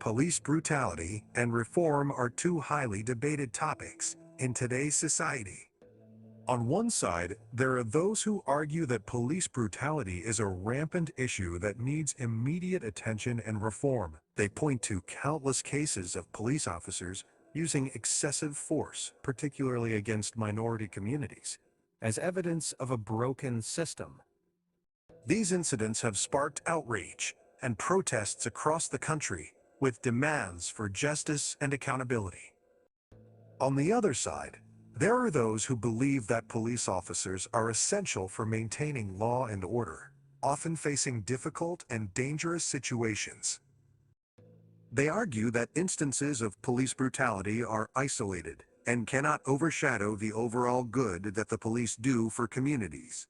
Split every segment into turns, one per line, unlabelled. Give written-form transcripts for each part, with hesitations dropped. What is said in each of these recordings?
Police brutality and reform are two highly debated topics in today's society. On one side, there are those who argue that police brutality is a rampant issue that needs immediate attention and reform. They point to countless cases of police officers using excessive force, particularly against minority communities, as evidence of a broken system. These incidents have sparked outrage and protests across the country, with demands for justice and accountability. On the other side, there are those who believe that police officers are essential for maintaining law and order, often facing difficult and dangerous situations. They argue that instances of police brutality are isolated and cannot overshadow the overall good that the police do for communities.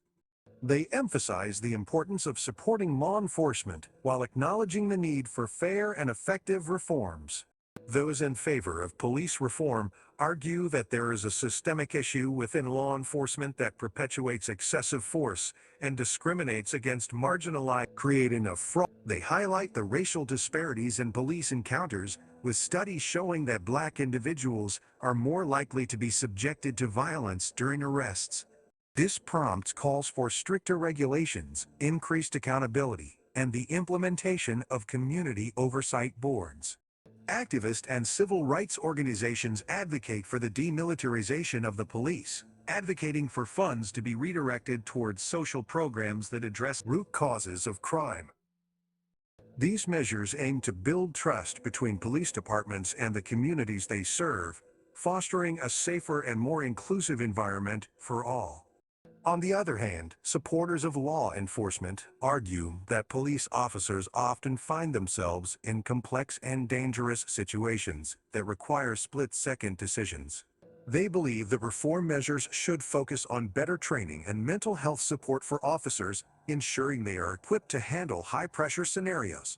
They emphasize the importance of supporting law enforcement while acknowledging the need for fair and effective reforms. Those in favor of police reform argue that there is a systemic issue within law enforcement that perpetuates excessive force and discriminates against marginalized, creating a fraud. They highlight the racial disparities in police encounters, with studies showing that Black individuals are more likely to be subjected to violence during arrests. This prompt calls for stricter regulations, increased accountability, and the implementation of community oversight boards. Activist and civil rights organizations advocate for the demilitarization of the police, advocating for funds to be redirected towards social programs that address root causes of crime. These measures aim to build trust between police departments and the communities they serve, fostering a safer and more inclusive environment for all. On the other hand, supporters of law enforcement argue that police officers often find themselves in complex and dangerous situations that require split-second decisions. They believe that reform measures should focus on better training and mental health support for officers, ensuring they are equipped to handle high-pressure scenarios.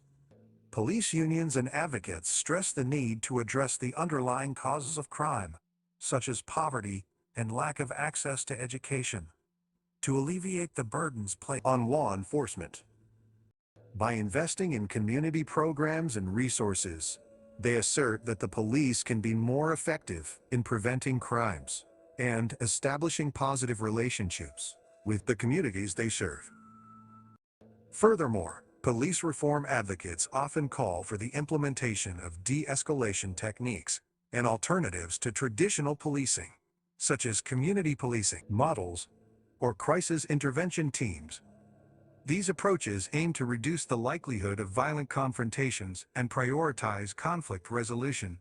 Police unions and advocates stress the need to address the underlying causes of crime, such as poverty and lack of access to education, to alleviate the burdens placed on law enforcement. By investing in community programs and resources, they assert that the police can be more effective in preventing crimes and establishing positive relationships with the communities they serve. Furthermore, police reform advocates often call for the implementation of de-escalation techniques and alternatives to traditional policing, such as community policing models or crisis intervention teams. These approaches aim to reduce the likelihood of violent confrontations and prioritize conflict resolution.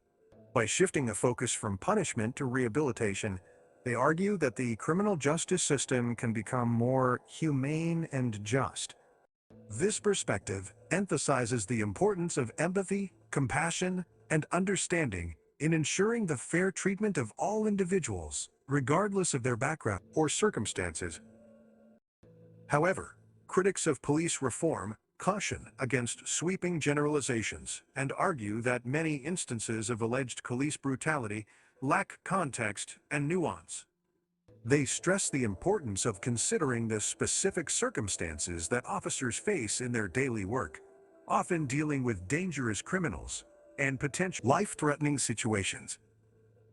By shifting the focus from punishment to rehabilitation, they argue that the criminal justice system can become more humane and just. This perspective emphasizes the importance of empathy, compassion, and understanding in ensuring the fair treatment of all individuals, regardless of their background or circumstances. However, critics of police reform caution against sweeping generalizations and argue that many instances of alleged police brutality lack context and nuance. They stress the importance of considering the specific circumstances that officers face in their daily work, often dealing with dangerous criminals and potential life-threatening situations.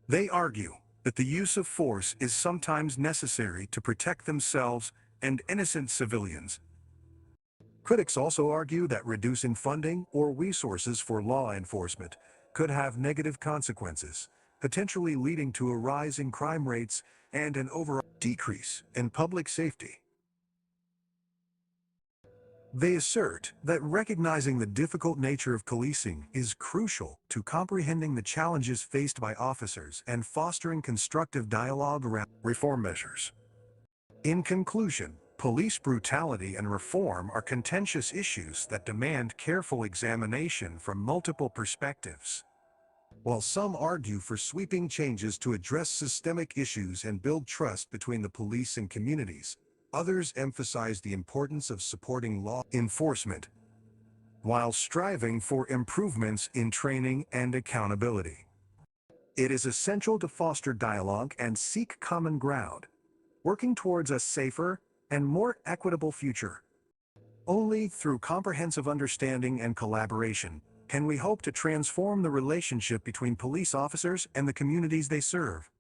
They argue that the use of force is sometimes necessary to protect themselves and innocent civilians. Critics also argue that reducing funding or resources for law enforcement could have negative consequences, potentially leading to a rise in crime rates and an overall decrease in public safety. They assert that recognizing the difficult nature of policing is crucial to comprehending the challenges faced by officers and fostering constructive dialogue around reform measures. In conclusion, police brutality and reform are contentious issues that demand careful examination from multiple perspectives. While some argue for sweeping changes to address systemic issues and build trust between the police and communities, others emphasize the importance of supporting law enforcement while striving for improvements in training and accountability. It is essential to foster dialogue and seek common ground, working towards a safer and more equitable future. Only through comprehensive understanding and collaboration can we hope to transform the relationship between police officers and the communities they serve?